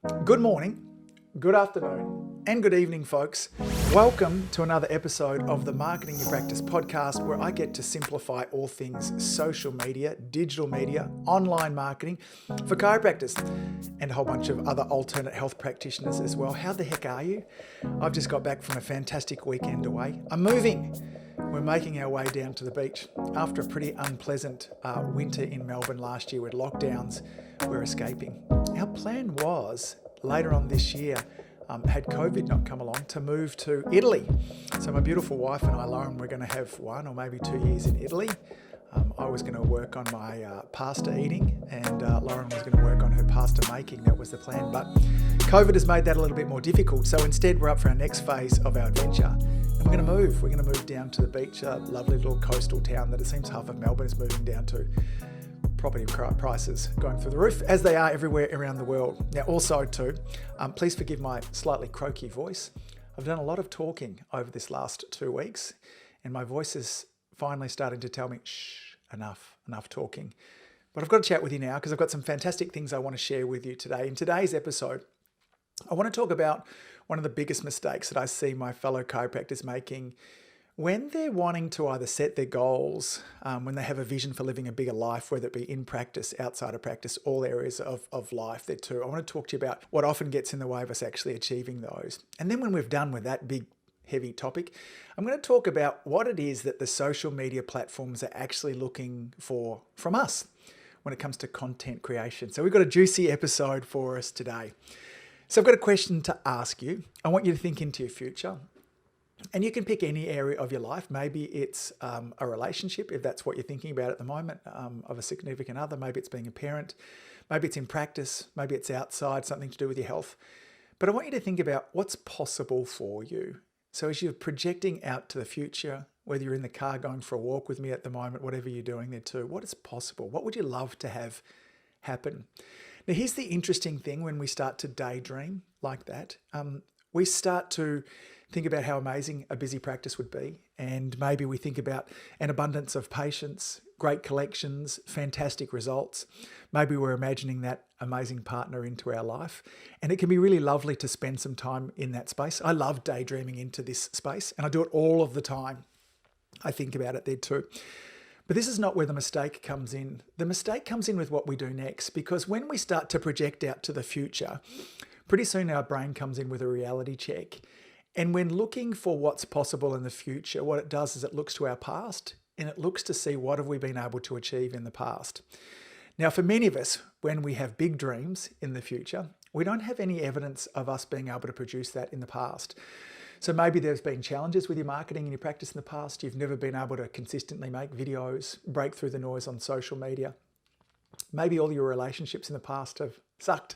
Good morning, good afternoon, and good evening, folks. Welcome to another episode of the Marketing Your Practice podcast, where I get to simplify all things social media, digital media, online marketing for chiropractors and a whole bunch of other alternate health practitioners as well. How the heck are you? I've just got back from a fantastic weekend away. I'm moving. We're making our way down to the beach. After a pretty unpleasant winter in Melbourne last year with lockdowns, we're escaping. Our plan was later on this year, had COVID not come along, to move to Italy. So my beautiful wife and I, Lauren, we're going to have 1 or maybe 2 years in Italy. I was going to work on my pasta eating, and Lauren was going to work on her pasta making. That was the plan. But COVID has made that a little bit more difficult. So instead, we're up for our next phase of our adventure. And we're going to move. We're going to move down to the beach, a lovely little coastal town that it seems half of Melbourne is moving down to. Property prices going through the roof, as they are everywhere around the world. Now, also too, please forgive my slightly croaky voice. I've done a lot of talking over this last 2 weeks, and my voice is finally starting to tell me, shh, enough talking. But I've got to chat with you now because I've got some fantastic things I want to share with you today. In today's episode, I want to talk about one of the biggest mistakes that I see my fellow chiropractors making when they're wanting to either set their goals, when they have a vision for living a bigger life, whether it be in practice, outside of practice, all areas of life there too. I want to talk to you about what often gets in the way of us actually achieving those. And then when we've done with that big, heavy topic, I'm going to talk about what it is that the social media platforms are actually looking for from us when it comes to content creation. So we've got a juicy episode for us today. So I've got a question to ask you. I want you to think into your future. And you can pick any area of your life. Maybe it's a relationship, if that's what you're thinking about at the moment, of a significant other. Maybe it's being a parent. Maybe it's in practice. Maybe it's outside, something to do with your health. But I want you to think about what's possible for you. So as you're projecting out to the future, whether you're in the car going for a walk with me at the moment, whatever you're doing there too, what is possible? What would you love to have happen? Now, here's the interesting thing when we start to daydream like that. We start to think about how amazing a busy practice would be. And maybe we think about an abundance of patients, great collections, fantastic results. Maybe we're imagining that amazing partner into our life. And it can be really lovely to spend some time in that space. I love daydreaming into this space, and I do it all of the time. I think about it there too. But this is not where the mistake comes in. The mistake comes in with what we do next, because when we start to project out to the future, pretty soon our brain comes in with a reality check. And when looking for what's possible in the future, what it does is it looks to our past and it looks to see what have we been able to achieve in the past. Now, for many of us, when we have big dreams in the future, we don't have any evidence of us being able to produce that in the past. So maybe there's been challenges with your marketing and your practice in the past. You've never been able to consistently make videos, break through the noise on social media. Maybe all your relationships in the past have sucked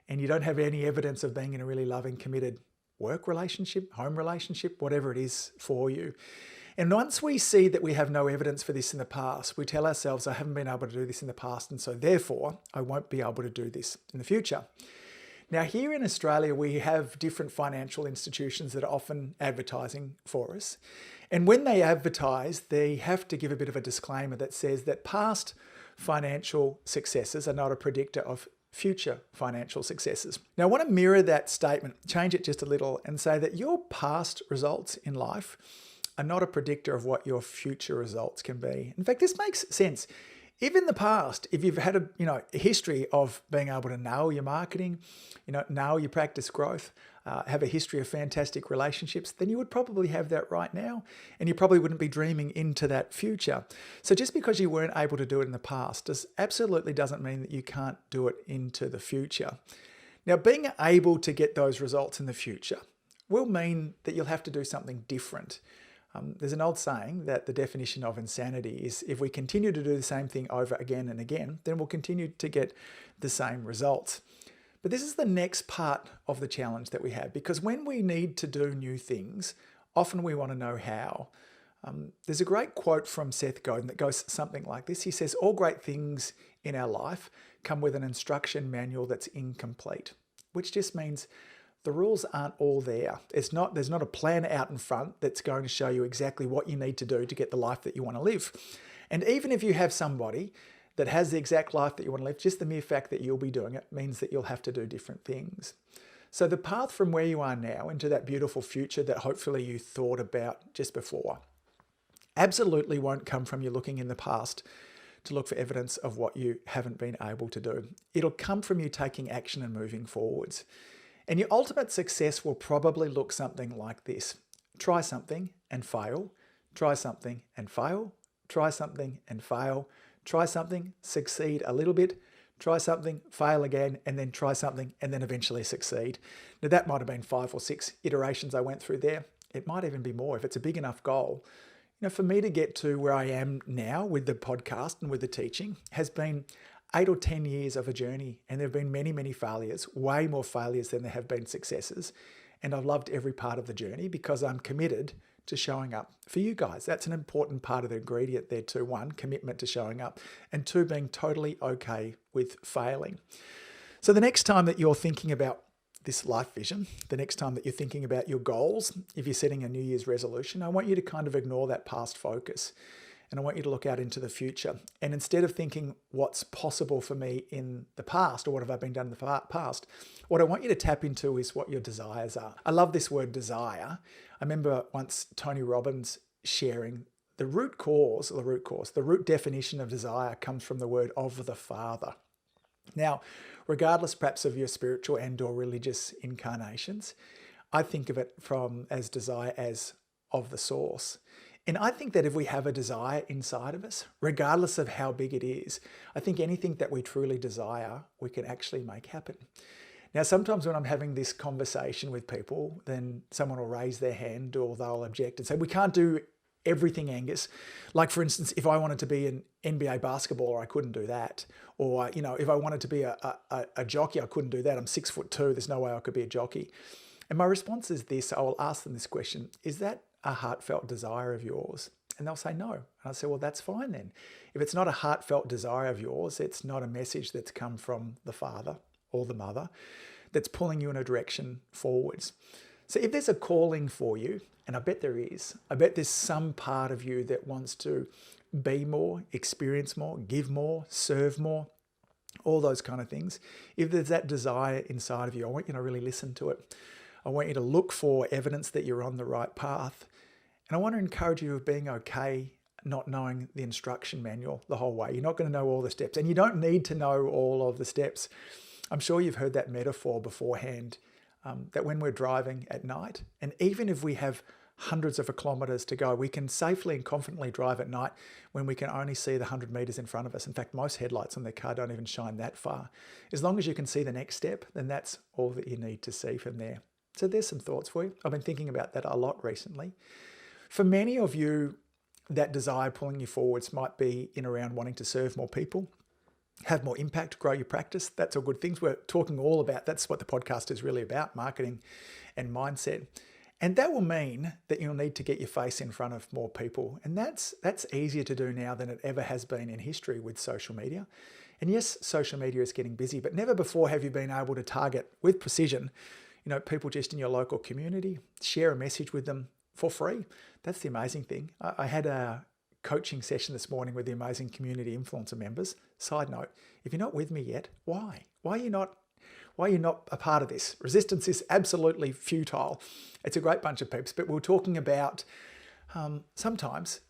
and you don't have any evidence of being in a really loving, committed work relationship, home relationship, whatever it is for you. And once we see that we have no evidence for this in the past, we tell ourselves, I haven't been able to do this in the past, and so therefore I won't be able to do this in the future. Now, here in Australia, we have different financial institutions that are often advertising for us. And when they advertise, they have to give a bit of a disclaimer that says that past financial successes are not a predictor of future financial successes. Now, I want to mirror that statement, change it just a little, and say that your past results in life are not a predictor of what your future results can be. In fact, this makes sense. If in the past, if you've had a history of being able to nail your marketing, nail your practice growth, have a history of fantastic relationships, then you would probably have that right now, and you probably wouldn't be dreaming into that future. So just because you weren't able to do it in the past absolutely doesn't mean that you can't do it into the future. Now, being able to get those results in the future will mean that you'll have to do something different. There's an old saying that the definition of insanity is if we continue to do the same thing over again and again, then we'll continue to get the same results. But this is the next part of the challenge that we have, because when we need to do new things, often we want to know how. There's a great quote from Seth Godin that goes something like this. He says, all great things in our life come with an instruction manual that's incomplete, which just means the rules aren't all there. There's not a plan out in front that's going to show you exactly what you need to do to get the life that you want to live. And even if you have somebody that has the exact life that you want to live. Just the mere fact that you'll be doing it means that you'll have to do different things. So the path from where you are now into that beautiful future that hopefully you thought about just before absolutely won't come from you looking in the past to look for evidence of what you haven't been able to do. It'll come from you taking action and moving forwards. And your ultimate success will probably look something like this. Try something and fail. Try something and fail. Try something and fail. Try something, succeed a little bit. Try something, fail again, and then try something, and then eventually succeed. Now that might have been 5 or 6 iterations I went through there. It might even be more if it's a big enough goal. For me to get to where I am now with the podcast and with the teaching has been 8 or 10 years of a journey. And there have been many, many failures, way more failures than there have been successes. And I've loved every part of the journey because I'm committed to showing up for you guys. That's an important part of the ingredient there too. 1, commitment to showing up. And 2, being totally okay with failing. So the next time that you're thinking about this life vision, the next time that you're thinking about your goals, if you're setting a New Year's resolution, I want you to kind of ignore that past focus. And I want you to look out into the future. And instead of thinking what's possible for me in the past or what have I been done in the past, what I want you to tap into is what your desires are. I love this word desire. I remember once Tony Robbins sharing the root definition of desire comes from the word of the Father. Now, regardless perhaps of your spiritual and or religious incarnations, I think of it as desire as of the source. And I think that if we have a desire inside of us, regardless of how big it is, I think anything that we truly desire, we can actually make happen. Now, sometimes when I'm having this conversation with people, then someone will raise their hand or they'll object and say, we can't do everything, Angus. Like, for instance, if I wanted to be an NBA basketballer, I couldn't do that. Or, if I wanted to be a jockey, I couldn't do that. I'm 6'2". There's no way I could be a jockey. And my response is this. I will ask them this question. Is that a heartfelt desire of yours? And they'll say no. And I say, well, that's fine then. If it's not a heartfelt desire of yours, it's not a message that's come from the father or the mother that's pulling you in a direction forwards. So if there's a calling for you, and I bet there is, I bet there's some part of you that wants to be more, experience more, give more, serve more, all those kind of things. If there's that desire inside of you, I want you to really listen to it. I want you to look for evidence that you're on the right path. And I want to encourage you of being okay not knowing the instruction manual the whole way. You're not going to know all the steps, and you don't need to know all of the steps. I'm sure you've heard that metaphor beforehand, that when we're driving at night, and even if we have hundreds of kilometers to go, we can safely and confidently drive at night when we can only see the 100 meters in front of us. In fact, most headlights on their car don't even shine that far. As long as you can see the next step, then that's all that you need to see from there. So there's some thoughts for you. I've been thinking about that a lot recently. For many of you, that desire pulling you forwards might be in around wanting to serve more people, have more impact, grow your practice. That's all good things. We're talking all about, that's what the podcast is really about, marketing and mindset. And that will mean that you'll need to get your face in front of more people. And that's easier to do now than it ever has been in history with social media. And yes, social media is getting busy, but never before have you been able to target with precision, people just in your local community, share a message with them for free. That's the amazing thing. I had a coaching session this morning with the amazing community influencer members. Side note, if you're not with me yet, why? Why are you not a part of this? Resistance is absolutely futile. It's a great bunch of peeps, but we're talking about sometimes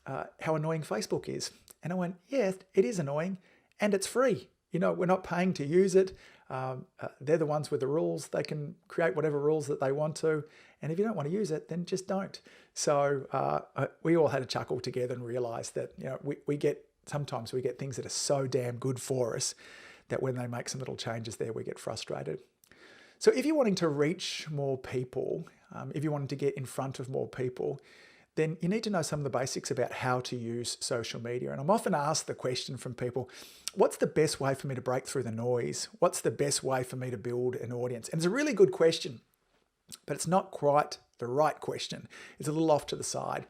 how annoying Facebook is. And I went, yeah, it is annoying and it's free. We're not paying to use it. They're the ones with the rules. They can create whatever rules that they want to. And if you don't want to use it, then just don't. So we all had a chuckle together and realized that, sometimes we get things that are so damn good for us that when they make some little changes there, we get frustrated. So if you're wanting to reach more people, if you're wanting to get in front of more people, then you need to know some of the basics about how to use social media. And I'm often asked the question from people, what's the best way for me to break through the noise? What's the best way for me to build an audience? And it's a really good question, but it's not quite the right question. It's a little off to the side.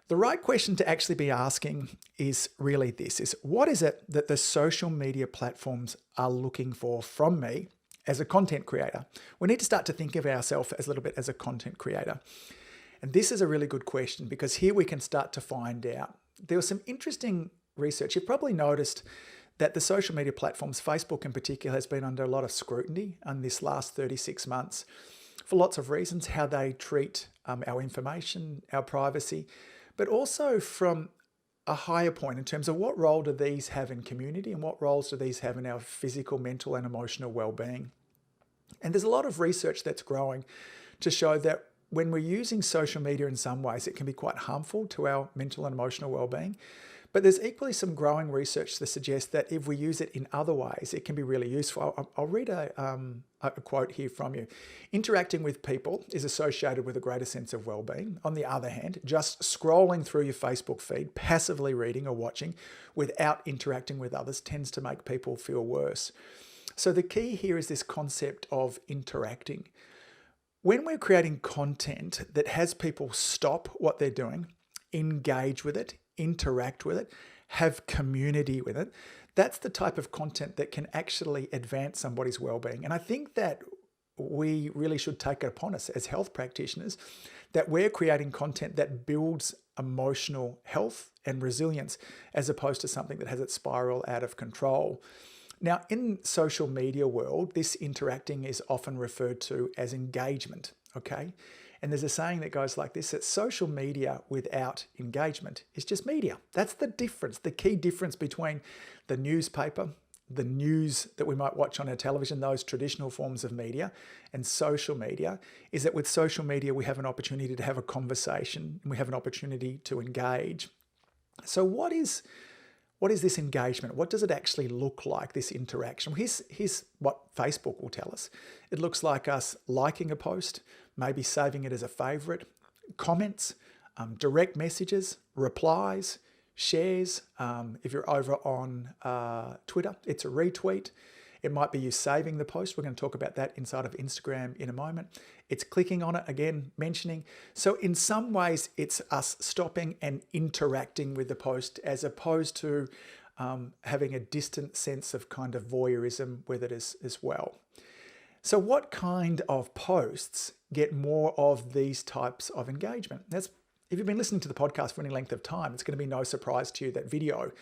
The right question to actually be asking is really this, is what is it that the social media platforms are looking for from me as a content creator? We need to start to think of ourselves as a little bit as a content creator. And this is a really good question because here we can start to find out. There was some interesting research. You've probably noticed that the social media platforms, Facebook in particular, has been under a lot of scrutiny in this last 36 months for lots of reasons, how they treat our information, our privacy, but also from a higher point in terms of what role do these have in community and what roles do these have in our physical, mental, and emotional well-being. And there's a lot of research that's growing to show that when we're using social media in some ways, it can be quite harmful to our mental and emotional well-being. But there's equally some growing research to suggest that if we use it in other ways, it can be really useful. I'll read a quote here from you. Interacting with people is associated with a greater sense of well-being. On the other hand, just scrolling through your Facebook feed, passively reading or watching without interacting with others tends to make people feel worse. So the key here is this concept of interacting. When we're creating content that has people stop what they're doing, engage with it, interact with it, have community with it, that's the type of content that can actually advance somebody's well-being. And I think that we really should take it upon us as health practitioners that we're creating content that builds emotional health and resilience as opposed to something that has it spiral out of control. Now, in social media world, this interacting is often referred to as engagement, okay? And there's a saying that goes like this, that social media without engagement is just media. That's the difference, the key difference between the newspaper, the news that we might watch on our television, those traditional forms of media, and social media, is that with social media, we have an opportunity to have a conversation and we have an opportunity to engage. So what is this engagement? What does it actually look like, this interaction? Here's what Facebook will tell us. It looks like us liking a post, maybe saving it as a favorite, comments, direct messages, replies, shares. If you're over on Twitter, it's a retweet. It might be you saving the post. We're going to talk about that inside of Instagram in a moment. It's clicking on it, again, mentioning. So in some ways, it's us stopping and interacting with the post as opposed to having a distant sense of kind of voyeurism with it as well. So what kind of posts get more of these types of engagement? If you've been listening to the podcast for any length of time, it's going to be no surprise to you that video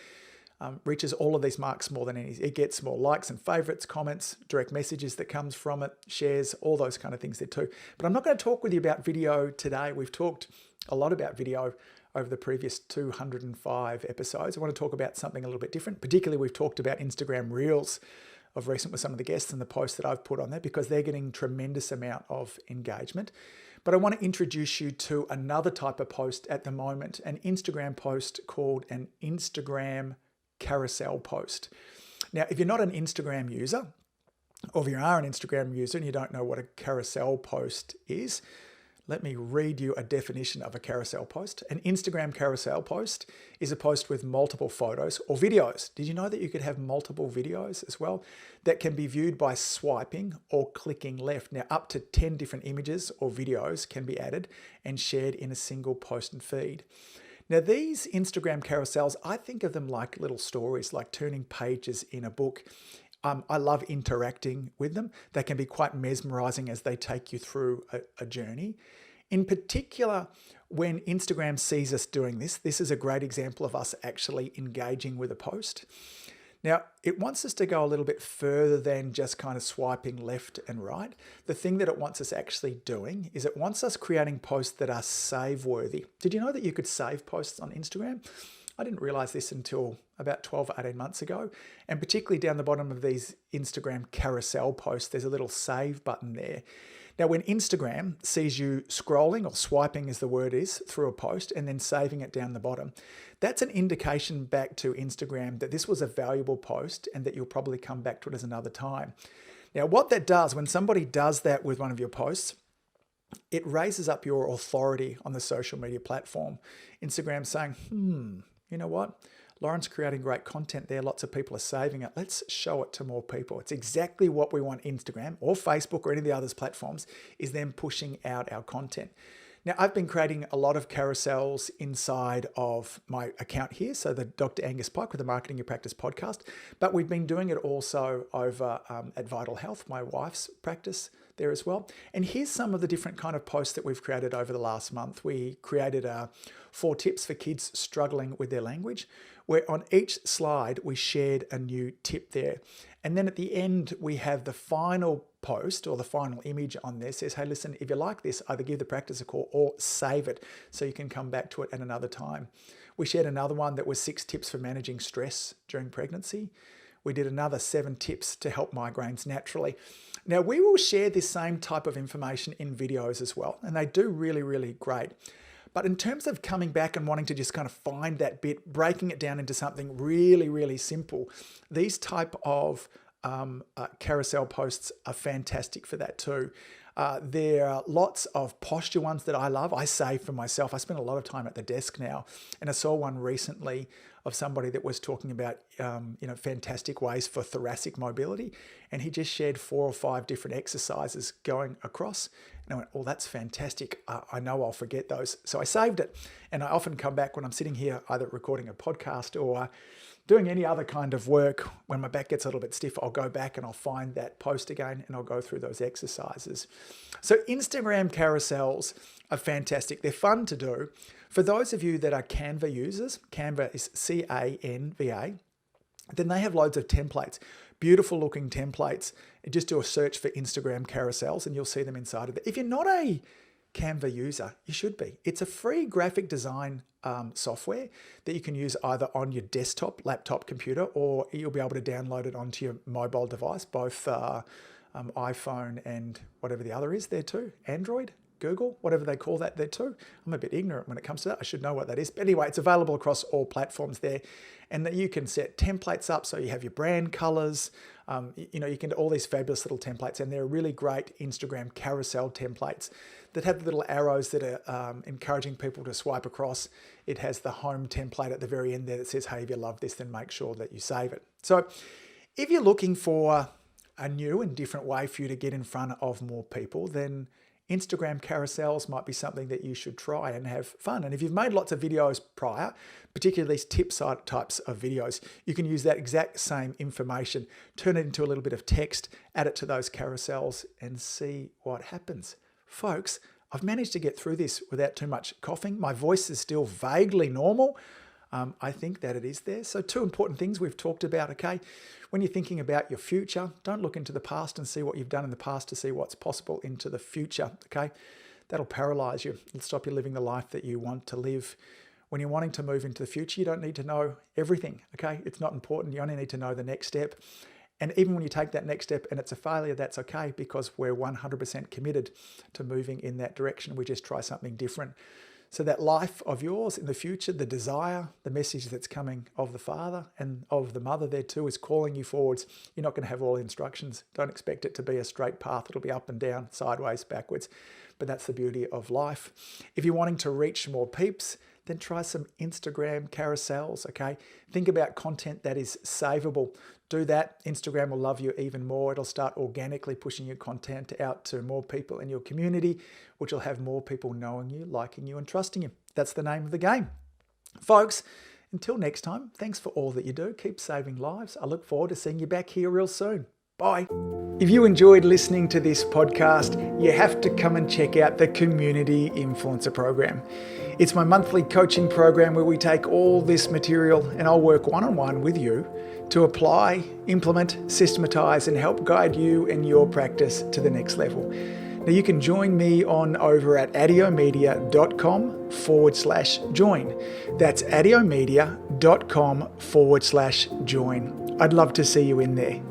reaches all of these marks more than any. It gets more likes and favorites, comments, direct messages that comes from it, shares, all those kind of things there too. But I'm not going to talk with you about video today. We've talked a lot about video over the previous 205 episodes. I want to talk about something a little bit different. Particularly, we've talked about Instagram Reels of recent with some of the guests and the posts that I've put on there because they're getting tremendous amount of engagement. But I want to introduce you to another type of post at the moment, an Instagram post called an Instagram carousel post. Now, if you're not an Instagram user, or if you are an Instagram user and you don't know what a carousel post is, let me read you a definition of a carousel post. An Instagram carousel post is a post with multiple photos or videos. Did you know that you could have multiple videos as well that can be viewed by swiping or clicking left? Now, up to 10 different images or videos can be added and shared in a single post and feed. Now, these Instagram carousels, I think of them like little stories, like turning pages in a book. I love interacting with them. They can be quite mesmerizing as they take you through a journey. In particular, when Instagram sees us doing this is a great example of us actually engaging with a post. Now, it wants us to go a little bit further than just kind of swiping left and right. The thing that it wants us actually doing is it wants us creating posts that are save-worthy. Did you know that you could save posts on Instagram? I didn't realize this until about 12 or 18 months ago. And particularly down the bottom of these Instagram carousel posts, there's a little save button there. Now, when Instagram sees you scrolling or swiping as the word is through a post and then saving it down the bottom, that's an indication back to Instagram that this was a valuable post and that you'll probably come back to it as another time. Now, what that does, when somebody does that with one of your posts, it raises up your authority on the social media platform. Instagram saying, you know what? Lauren's creating great content there. Lots of people are saving it. Let's show it to more people. It's exactly what we want Instagram or Facebook or any of the other platforms is them pushing out our content. Now, I've been creating a lot of carousels inside of my account here. So the Dr. Angus Pyke with the Marketing Your Practice podcast, but we've been doing it also over at Vital Health, my wife's practice, there as well. And here's some of the different kind of posts that we've created over the last month. We created 4 tips for kids struggling with their language, where on each slide we shared a new tip there. And then at the end, we have the final post or the final image on there says, hey, listen, if you like this, either give the practice a call or save it so you can come back to it at another time. We shared another one that was 6 tips for managing stress during pregnancy. We did another 7 tips to help migraines naturally. Now, we will share this same type of information in videos as well, and they do really, really great. But in terms of coming back and wanting to just kind of find that bit, breaking it down into something really, really simple, these type of carousel posts are fantastic for that too. There are lots of posture ones that I love. I save for myself. I spend a lot of time at the desk now, and I saw one recently of somebody that was talking about fantastic ways for thoracic mobility, and he just shared 4 or 5 different exercises going across. And I went, oh, that's fantastic. I know I'll forget those. So I saved it, and I often come back when I'm sitting here either recording a podcast or doing any other kind of work. When my back gets a little bit stiff, I'll go back and I'll find that post again and I'll go through those exercises. So Instagram carousels are fantastic. They're fun to do. For those of you that are Canva users, Canva is C-A-N-V-A, then they have loads of templates, beautiful looking templates. Just do a search for Instagram carousels and you'll see them inside of it. If you're not a Canva user, you should be. It's a free graphic design software that you can use either on your desktop, laptop, computer, or you'll be able to download it onto your mobile device, both iPhone and whatever the other is there too, Android, Google, whatever they call that there too. I'm a bit ignorant when it comes to that. I should know what that is. But anyway, it's available across all platforms there. And that you can set templates up so you have your brand colors. You can do all these fabulous little templates, and they're really great Instagram carousel templates that have the little arrows that are encouraging people to swipe across. It has the home template at the very end there that says, hey, if you love this, then make sure that you save it. So if you're looking for a new and different way for you to get in front of more people, then Instagram carousels might be something that you should try and have fun. And if you've made lots of videos prior, particularly these tip types of videos, you can use that exact same information, turn it into a little bit of text, add it to those carousels and see what happens. Folks, I've managed to get through this without too much coughing. My voice is still vaguely normal. I think that it is there. So 2 important things we've talked about, okay? When you're thinking about your future, don't look into the past and see what you've done in the past to see what's possible into the future, okay? That'll paralyze you. It'll stop you living the life that you want to live. When you're wanting to move into the future, you don't need to know everything, okay? It's not important. You only need to know the next step. And even when you take that next step and it's a failure, that's okay, because we're 100% committed to moving in that direction. We just try something different. So that life of yours in the future, the desire, the message that's coming of the father and of the mother there too is calling you forwards. You're not going to have all the instructions. Don't expect it to be a straight path. It'll be up and down, sideways, backwards. But that's the beauty of life. If you're wanting to reach more peeps, then try some Instagram carousels, okay? Think about content that is savable. Do that. Instagram will love you even more. It'll start organically pushing your content out to more people in your community, which will have more people knowing you, liking you, and trusting you. That's the name of the game. Folks, until next time, thanks for all that you do. Keep saving lives. I look forward to seeing you back here real soon. Bye. If you enjoyed listening to this podcast, you have to come and check out the Community Influencer Program. It's my monthly coaching program where we take all this material and I'll work one-on-one with you to apply, implement, systematize, and help guide you and your practice to the next level. Now you can join me on over at adiomedia.com/join. That's adiomedia.com/join. I'd love to see you in there.